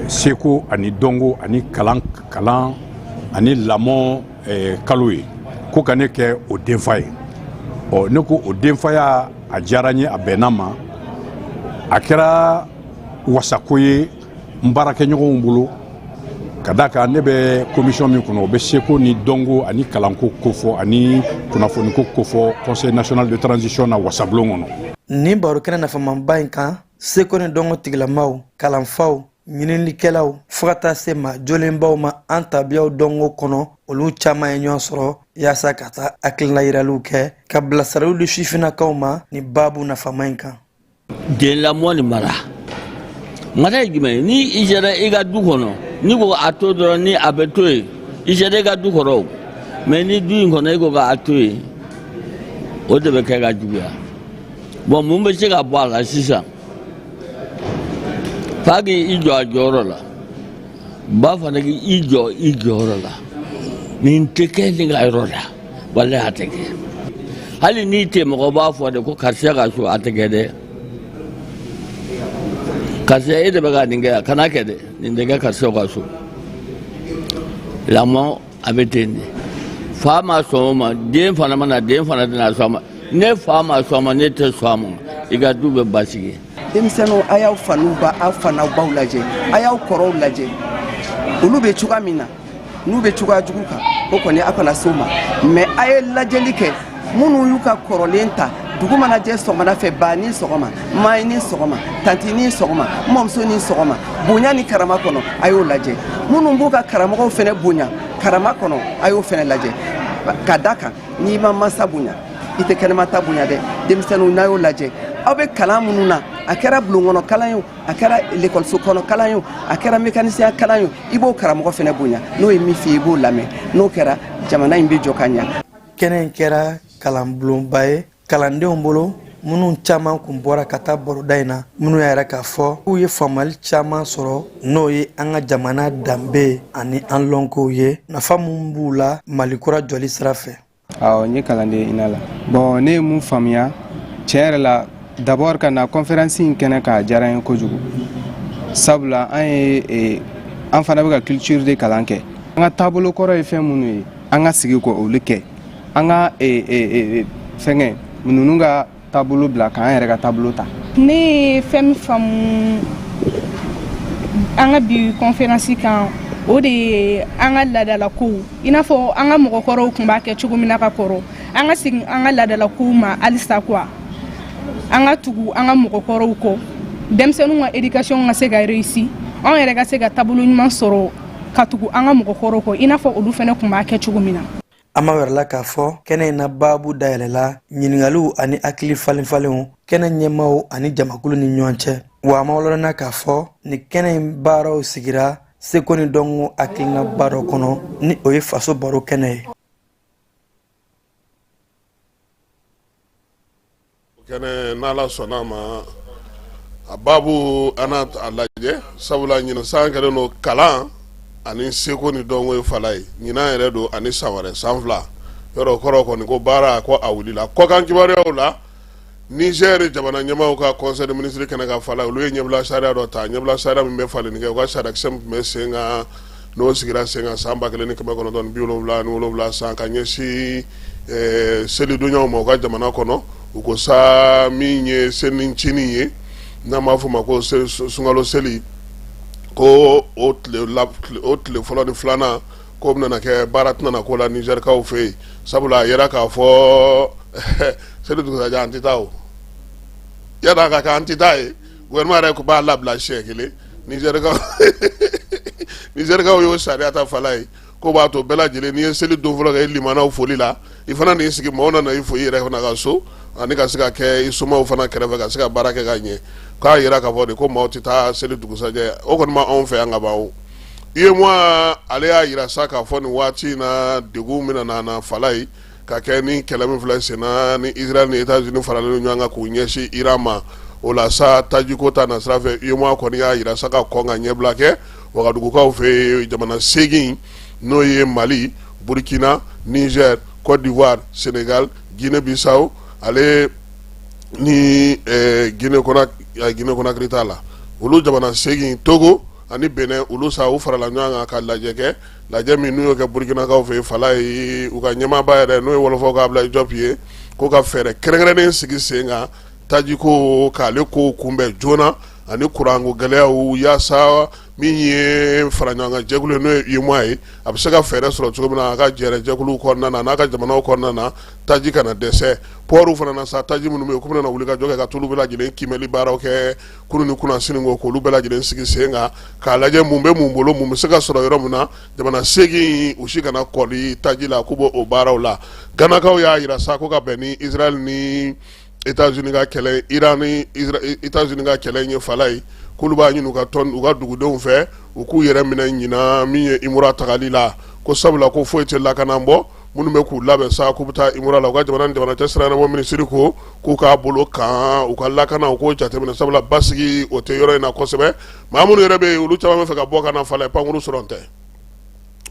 seko ani dɔnko ani kalan ani lamɔ kalo ye ko ka ne kɛ o denfa ye. Ne ko o denfaya a diyara n ye a bɛnna ma a kɛra wasako ye n baarakɛɲɔgɔnw bolo ka da kan ne bɛ commission min kɔnɔ o bɛ seko ni dɔnko ani kalanko kofɔ ani kunnafoniko kofɔ conseil national de transition na wasabulon kɔnɔ. Nin baro kɛnɛ nafamanba in kan seko ni dɔnko tigilamaw kalanfaw ɲininikɛlaw fo ka taa se ma jolenbaw ma an tabiyaw dɔnko kɔnɔ olu caman ye ɲɔgɔn sɔrɔ yaasa ka taa hakilina yiraliw kɛ ka bilasiraliw di sifinnakaw ma ni babu nafama in kan. Den lamɔ ni mara ye jumɛn ye ni i sera i ka du kɔnɔ ni ko a to dɔrɔn ni a bɛ to yen i sera i ka du kɔrɔ o mɛ ni du in kɔnɔ i ko k'a to yen o de bɛ kɛ ka juguya bon mun bɛ se ka bɔ a la sisan f'a k'i jɔ a jɔyɔrɔ la ba fana k'i jɔ i jɔyɔrɔ la nin tɛ kɛ nin ka yɔrɔ la walahi a tɛ kɛ hali n'i tɛ mɔgɔ b'a fɔ de ko karisa ka so a tɛ kɛ dɛ karisa e de bɛ ka nin kɛ kana kɛ dɛ nin tɛ kɛ karisa ka so lamɔ a bɛ ten de fa ma sɔn o ma den fana mana den fana tɛna sɔn a ma ne fa ma sɔn a ma ne tɛ sɔn a ma i ka du bɛ basigi. Denmisɛnninw a y'aw fanuw aw fanaw baw lajɛ a y'aw kɔrɔw lajɛ olu bɛ cogoya min na n'u bɛ cogoya jugu kan o kɔni a kana se o ma mais a ye lajɛli kɛ minnu y'u ka kɔrɔlen ta dugu mana jɛ sɔgɔmada fɛ ba ni sɔgɔma ma ni sɔgɔma tanti ni sɔgɔma mɔmuso ni sɔgɔma bonya ni karama kɔnɔ a y'o lajɛ minnu b'u ka karamɔgɔw fɛnɛ bonya karama kɔnɔ a y'o fɛnɛ lajɛ ka da kan n'i ma masa bonya i tɛ kɛnɛmata bonya dɛ denmisɛnninw n'a y'o lajɛ aw bɛ kalan minnu na a kɛra bulon kɔnɔ kalan ye a kɛra l'école kɔnɔ kalan ye a kɛra mécanicien kalan ye i b'o karamɔgɔ fɛnɛ bonya n'o ye min f'i ye i b'o lamɛn n'o kɛra jamana in bɛ jɔ ka ɲa. Kɛnɛ in kɛra kalan bulonba ye kalandenw bolo minnu caman kun bɔra ka taa baroda in na minnu y'a yɛrɛ k'a fɔ k'u ye faamuyali caman sɔrɔ n'o ye an ka jamana danbe ani an lɔnkow ye nafa mun b'u la Malikura jɔli sira fɛ. Awɔ n ye kalanden ina la bon ne ye mun faamuya tiɲɛ yɛrɛ la d'abord ka na conférence in kɛnɛ k'a diyara n ye kojugu sabula an fana bɛ ka culture de kalan kɛ an ka taabolo kɔrɔ ye fɛn minnu ye an ka sigi ko olu kɛ an ka fɛngɛ ninnu ka taabolo bila k'an yɛrɛ ka taabolo ta. Ne ye fɛn min faamu an ka bi conférence kan o de ye an ka laadalakow i n'a fɔ an ka mɔgɔkɔrɔw tun b'a kɛ cogo min na ka kɔrɔ an ka segin an ka laadalakow ma halisa quoi an ka tugu an ka mɔgɔkɔrɔw kɔ denmisɛnninw ka éducation ka se ka réussir anw yɛrɛ ka se ka taabolo ɲuman sɔrɔ ka tugu an ka mɔgɔkɔrɔw kɔ i n'a fɔ olu fana tun b'a kɛ cogo min na. an ma wɛrɛla k'a fɔ kɛnɛ in na baabu dayɛlɛla ɲiningaliw ani hakili falenfalenw kɛnɛ ɲɛmaw ani jamakulu ni ɲɔgɔn cɛ wa an ma wɔlɔlɔna k'a fɔ ni kɛnɛ in baaraw sigira seko ni dɔnko hakilinaba dɔ kɔnɔ ni o ye faso baro kɛnɛ ye. kɛnɛ n'ala sɔnna ma a baabu ana a lajɛ sabula ɲina san kɛlen no kalan ani seko ni dɔnko ye fala ye ɲinan yɛrɛ don ani san wɛrɛ san fila yɔrɔ kɔrɔ kɔni ko baara ko a wulila kɔkan kibaruyaw la Niger jamana ɲɛmaaw ka conseil de ministre kɛnɛ ka fala olu ye ɲɛbila sariya dɔ ta ɲɛbila sariya min bɛ falen kɛ u ka sariyakisɛ min tun bɛ sen kan n'o sigira sen kan san 1977 san ka ɲɛsin selidonyaw ma u ka jamana kɔnɔ u ko sa min ye selinicinin ye n'an b'a fɔ o ma ko sunkalo seli ko o tile fɔlɔ ni filanan ko bɛna kɛ baara tɛna k'o la Nizɛrikaw fɛ yen sabula a yɛrɛ k'a fɔ seli dugusajɛ an tɛ taa o yadda ka kɛ an tɛ taa ye gouvernement yɛrɛ ko b'a labila siɲɛ kelen Nizɛrikaw y'o sariya ta fala ye ko b'a to bɛɛ lajɛlen n'i ye seli don fɔlɔ kɛ i limanaw foli la i fana n'i sigi mɔgɔw nana i fo i yɛrɛ fana ka so ani ka se ka kɛ i somaw fana kɛrɛfɛ ka se ka baara kɛ ka ɲɛ k'a yira k'a fɔ de ko maaw tɛ taa seli dugusajɛ o kɔni ma anw fɛ yan ka ban o UEMOA ale y'a yira sa k'a fɔ nin waati in na degun bɛna na fala ye ka kɛ ni kɛlɛ min filɛ sen na ni Israel ni États-Unis faralen ɲɔgɔn kan k'u ɲɛsin Iran ma o la sa tajiko ta na sira fɛ UEMOA kɔni y'a yira sa ka kɔn ka ɲɛbila kɛ Wagadugukaw fɛ jamana 8 n'o ye Mali, Burkina, Niger, Côte d'Ivoire, Sénégal, Guinée-Bissau ale ni Guinée-Conakry t'a la olu jamana 8 Togo ani Benin olu sa u farala ɲɔgɔn kan ka lajɛ kɛ lajɛ min n'u y'o kɛ Burkinakaw fɛ fala ye u ka ɲɛmaaba yɛrɛ n'o ye wɔlɔfɔw ka Ablaye Diop ye ko ka fɛɛrɛ kɛrɛnkɛrɛnnen sigi sen kan tajiko k'ale ko kunbɛn joona ani kuranko gɛlɛyaw yaasa min ye faraɲɔgɔnkan jɛkulu ye n'o ye UEMOA ye a bɛ se ka fɛɛrɛ sɔrɔ cogo min na a ka jɛrɛ jɛkuluw kɔnɔna na n'a ka jamanaw kɔnɔna na taji kana dɛsɛ pɔriw fana na sa taji minnu bɛ yen k'u bɛna wuli ka jɔ kɛ ka t'olu bɛɛ lajɛlen kimɛli baaraw kɛ kunun ni kunna sini ko k'olu bɛɛ lajɛlen sigi sen kan k'a lajɛ mun bɛ mun bolo mun bɛ se ka sɔrɔ yɔrɔ min na jamana 8 u si kana kɔli taji la k'u bɔ o baaraw la Ganakaw y'a yira sa ko ka bɛn ni Israel ni États-Unis ka kɛlɛ Iran ni États-Unis ka kɛlɛ ye fala ye k'olu b'a ɲini u ka dugudenw fɛ u k'u yɛrɛ minɛ ɲinan min ye Imura tagali la ko sabula ko foyi tɛ lakana bɔ minnu bɛ k'u labɛn sa k'u bɛ taa Imura la u ka jamana ni jamana cɛ siranabɔ minisiri ko k'u k'a bolo kan u ka lakana u k'o jateminɛ sabula basigi o tɛ yɔrɔ in na kosɛbɛ maa minnu yɛrɛ bɛ yen olu caman bɛ fɛ ka bɔ ka na fala ye pankuru sɔrɔ tɛ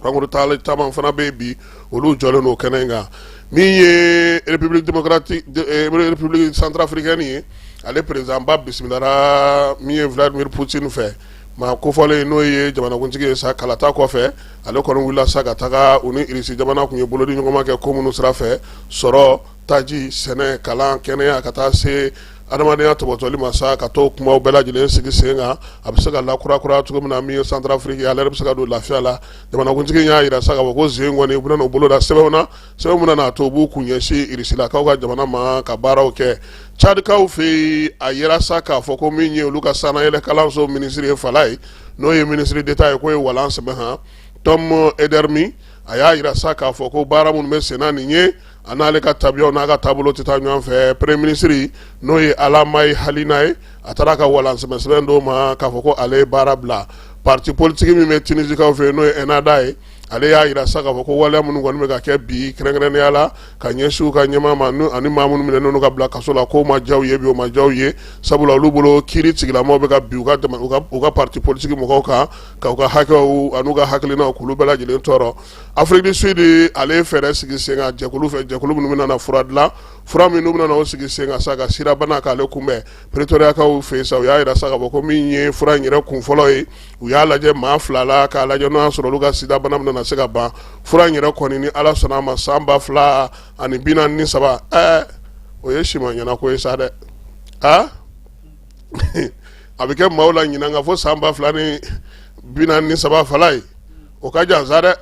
pankuru taali caman fana bɛ yen bi olu jɔlen n'o kɛnɛ in kan min ye République centrafricaine ye ale président ba bisimilara min ye Vladimir Poutine fɛ maa kofɔlen n'o ye jamanakuntigi ye sa kalata kɔfɛ ale kɔni wulila sa ka taga u ni Irisi jamana kun ye bolodi ɲɔgɔnma kɛ ko minnu sira fɛ sɔrɔ taji sɛnɛ kalan kɛnɛya ka taa se adamadenya tɔbɔtɔli ma sa ka t'o kumaw bɛɛ lajɛlen sigi sen kan a bɛ se ka lakurakura cogo min na min ye Centrafrique ale yɛrɛ bɛ se ka don lafiya la jamanakuntigi y'a yira sa ka fɔ ko sen kɔni u bɛna n'u bolo da sɛbɛnw na sɛbɛn min na to u b'u kun ɲɛsin Irisilakaw ka jamana ma ka baaraw kɛ Tchadikaw fɛ yen a yera sa k'a fɔ ko min ye olu ka sanayɛlɛ kalanso minisiri ye fala ye n'o ye ministre d'État ye k'o ye Walan Sɛmɛhan Tom Edermi a y'a yira sa k'a fɔ ko baara minnu bɛ sen na nin ye a n'ale ka tabiyaw n'a ka taabolo tɛ taa ɲɔgɔn fɛ premier ministre n'o ye Alamayi Halina ye a taara ka Walan sɛbɛn dɔw ma k'a fɔ ko ale ye baara bila parti politique min bɛ Tinisikaw fɛ yen n'o ye ENADA ye ale y'a yira sa k'a fɔ ko waleya minnu kɔni bɛ ka kɛ bi kɛrɛnkɛrɛnnenya la ka ɲɛsin u ka ɲɛmaa ma ani maa minnu minɛ n'olu ka bila kaso la k'o ma diya u ye bi o ma diya u ye sabula olu bolo kiiri tigilamɔgɔw bɛ ka bin u ka parti politique mɔgɔw kan ka u ka hakɛw an'u ka hakilinaw k'olu bɛɛ lajɛlen tɔɔrɔ Afrique du Sud ale ye fɛɛrɛ sigi sen kan jɛkulu fɛ jɛkulu minnu bɛna na fura dilan fura minnu bɛna na o sigi sen kan sa ka sirabana k'ale kunbɛn Pretoriakaw fɛ yen sa u y'a yira sa k'a fɔ ko min ye fura in yɛrɛ kun fɔlɔ ye u y'a lajɛ maa 2 la k'a lajɛ n'o y'a sɔrɔ olu ka sida bana na se ka ban fura in yɛrɛ kɔni ni ala sɔnna a ma san 2043 o ye sima ɲɛna ko ye sa dɛ a bɛ kɛ maaw la ɲinan ka fɔ san 2043 fala ye o ka jan sa dɛ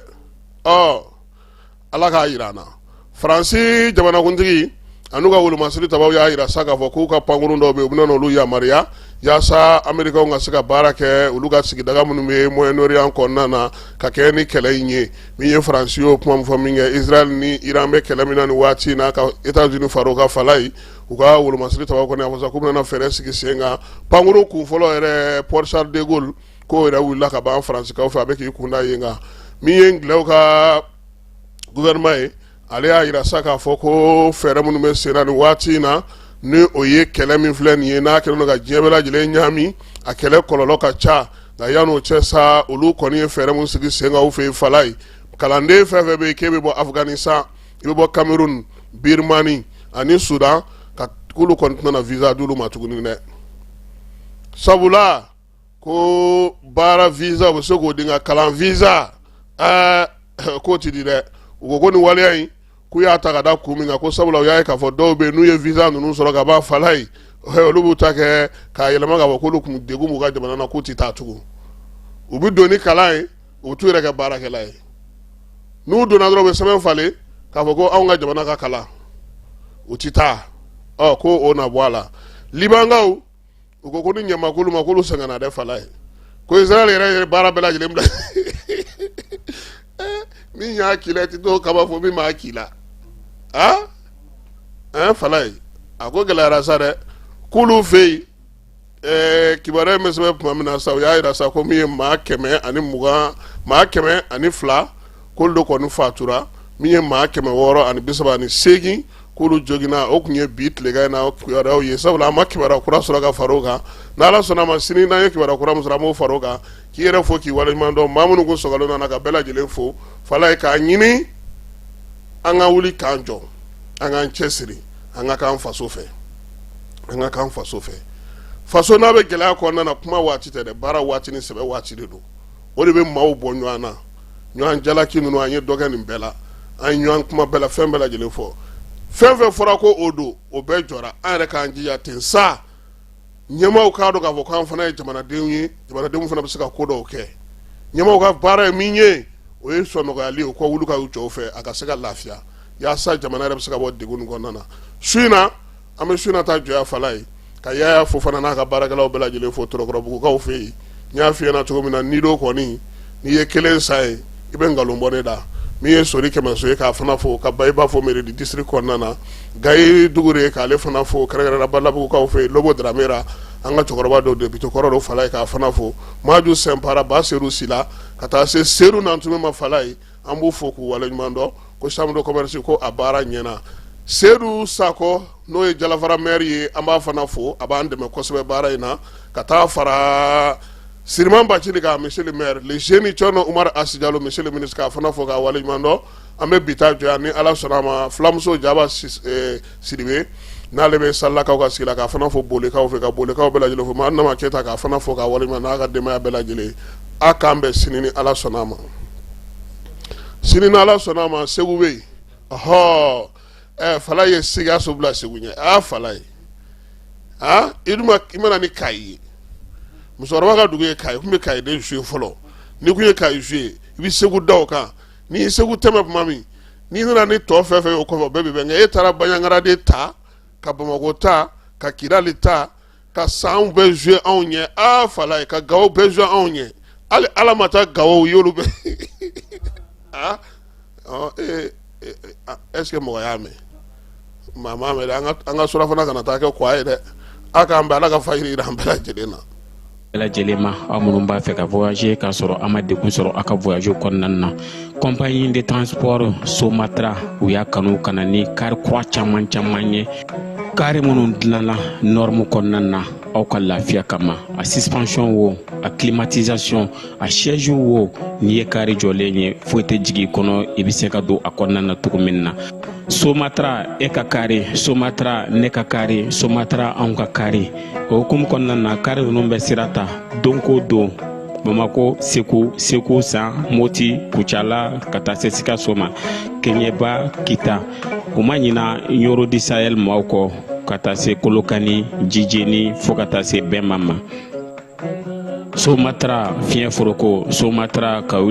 ala k'a yira an na faransi jamanakuntigi anu ka wolomasiri tabaw y'a yira sa k'a fɔ k'u ka pankurun dɔw bɛ yen u bɛna n'olu yamaruya yaasa amerikaw ka se ka baara kɛ olu ka sigidaga minnu bɛ Moyen-Orient kɔnɔna na ka kɛ ni kɛlɛ in ye min ye faransi y'o kuma min fɔ min kɛ Israel ni Iran bɛ kɛlɛ min na nin waati in na ka États-Unis far'o ka fala ye u ka wolomasiri tabaw kɔni y'a fɔ sa k'u bɛna fɛɛrɛ sigi sen kan pankurun kun fɔlɔ yɛrɛ Port Charles de Gaulle k'o yɛrɛ wulila ka ban faransikaw fɛ a bɛ k'i kunda yen kan min ye Ngilɛw ka gouvernement ye ale y'a yira sa k'a fɔ ko fɛɛrɛ minnu bɛ sen na nin waati in na ni o ye kɛlɛ min filɛ nin ye n'a kɛlen don ka diɲɛ bɛɛ lajɛlen ɲagami a kɛlɛ kɔlɔlɔ ka ca nka yan'o cɛ sa olu kɔni ye fɛɛrɛ min sigi sen kan u fɛ yen fala ye kalanden fɛn fɛn bɛ yen k'e bɛ bɔ Afganistan i bɛ bɔ Cameroun Birmanie ani Sudan ka k'olu kɔni tɛna na visa d'olu ma tuguni dɛ sabula ko baara visa u bɛ se k'o di nka kalan visa k'o ti di dɛ u ko nin waleya in k'u y'a ta ka da kun min kan ko sabula u y'a ye k'a fɔ dɔw bɛ yen n'u ye visa ninnu sɔrɔ ka ban fala ye olu b'u ta kɛ k'a yɛlɛma k'a fɔ k'olu kun degun b'u ka jamana na k'u ti taa tugun u bɛ don ni kalan ye u bɛ t'u yɛrɛ kɛ baarakɛla ye n'u donna dɔrɔn u bɛ sɛbɛn falen k'a fɔ ko anw ka jamana ka kalan u ti taa ko o na bɔ a la libankaw u ko ko ni ɲamakulu ma k'olu sɛgɛnna dɛ fala ye ko Israel yɛrɛ ye baara bɛɛ lajɛlen bila min y'a k'i la i ti t'o kaba fɔ min m'a k'i la fala ye a ko gɛlɛyara sa dɛ k'olu fɛ yen kibaruya in bɛ sɛbɛn tuma min na sa u y'a yira sa ko min ye maa 102 k'olu de kɔni fatura min ye maa 638 k'olu joginna o tun ye bi tilegan in na kibaruyaw ye sabula an ma kibaruya kura sɔrɔ ka fara o kan n'ala sɔnna a ma sini n'an ye kibaruya kura min sɔrɔ an b'o fara o kan k'i yɛrɛ fo k'i waleɲuman dɔn maa minnu ko sɔgɔlen nana ka bɛɛ lajɛlen fo fala ye k'a ɲini an ka wuli k'an jɔ an k'an cɛsiri an ka k'an faso fɛ faso n'a bɛ gɛlɛya kɔnɔna na kuma waati tɛ dɛ baara waati ni sɛbɛ waati de don o de bɛ maaw bɔ ɲɔgɔn na ɲɔgɔn jalaki ninnu an ye dɔ kɛ nin bɛɛ la an ye ɲɔgɔn kuma bɛɛ la fɛn bɛɛ lajɛlen fɔ fɛn fɛn fɔra ko o don o bɛɛ jɔra an yɛrɛ k'an jija ten sa ɲɛmaaw k'a dɔn k'a fɔ k'an fana ye jamanadenw ye jamanadenw fana bɛ se ka ko dɔw kɛ ɲɛmaaw ka baara ye min ye o ye sɔnɔgɔyali o ka wuli ka jɔ fɛ a ka se ka lafiya yaasa jamana yɛrɛ bɛ se ka bɔ degun nin kɔnɔna na su in na an bɛ su in na taa jɔya fala ye ka Yaya fo fana n'a ka baarakɛlaw bɛɛ lajɛlen fo Tɔrɔkɔrɔbugukaw fɛ yen n y'a f'i ɲɛna cogo min na Nido kɔni n'i ye kelen sa ye i bɛ nkalon bɔ ne da min ye Sori Kɛmɛso ye k'a fana fo ka Bayiba fo mairie du district kɔnɔna na Gayi Dugure k'ale fana fo kɛrɛnkɛrɛnnenya Balabugukaw fɛ yen Lobo Dramera an ka cɛkɔrɔba dɔw député kɔrɔ dɔw fala ye k'a fana fo Maju Sɛnpara Ba Seru Sila ka taa se Seru Nantume ma fala ye an b'u fo k'u waleɲuman dɔn ko chambre de commerce ko a baara ɲɛna Seydou Sakɔ n'o ye Jalafara maire ye an b'a fana fo a b'an dɛmɛ kosɛbɛ baara in na ka taa fara Siriman Bacili kan monsieur le maire le jeune Thierno Umar Asidjalo monsieur le ministre k'a fana fo k'a waleɲuman dɔn an bɛ bi ta jɔ yan ni ala sɔnna a ma fulamuso Jaba Sidibe n'ale bɛ Salakaw ka sigi la k'a fana fo Bolekaw fɛ ka Bolekaw bɛɛ lajɛlen fo Mahanama Keyita k'a fana fo k'a waleɲuman n'a ka denbaya bɛɛ lajɛlen a k'an bɛn sini ni ala sɔnna a ma sini ni ala sɔnna a ma Segu bɛ yen fala ye Sikaso bila Segu ɲɛ fala ye i mana ni Kayi ye musokɔrɔba ka dugu ye Kayi kun bɛ Kayi den jouer fɔlɔ ni kun ye Kayi jouer i bɛ Segu da o kan ni ye Segu tɛmɛ tuma min n'i nana ni tɔ fɛn fɛn ye o kɔfɛ bɛɛ bɛ bɛn nka e taara Banɲangaraden ta ka Bamako ta ka Kidali ta ka Sanw bɛɛ jouer anw ɲɛ fala ye ka Gawo bɛɛ jouer anw ɲɛ hali ala ma taa Gawo y'olu bɛɛ est-ce que mɔgɔ y'a mɛn maa m'a mɛn dɛ an ka surafana kana taa kɛ kwa ye dɛ a k'an bɛn ala ka fajiri jira an bɛɛ lajɛlen na. bɛɛ lajɛlen ma aw minnu b'a fɛ ka voyager k'a sɔrɔ a ma degun sɔrɔ a ka voyage kɔnɔna na compagnie de transport Somatra u y'a kanu ka na ni kari kura caman ye kari minnu dilanna norme kɔnɔna na aw ka lafiya kama a suspension wo a climatisation a siège wo n'i ye kari jɔlen ye foyi tɛ jigin kɔnɔ i bɛ se ka don a kɔnɔna na cogo min na Somatra e ka kari Somatra ne ka kari Somatra anw ka kari o hukumu kɔnɔna na kari ninnu bɛ sira ta don ko don Bamako Sekou San Moti Kuchala ka taa se Sikaso ma Keɲeba Kita u ma ɲina Yoro di Sahel maaw kɔ ka taa se Kolokani Jijeni fo ka taa se Bɛnma ma Somatra fiɲɛ foroko Somatra ka wuli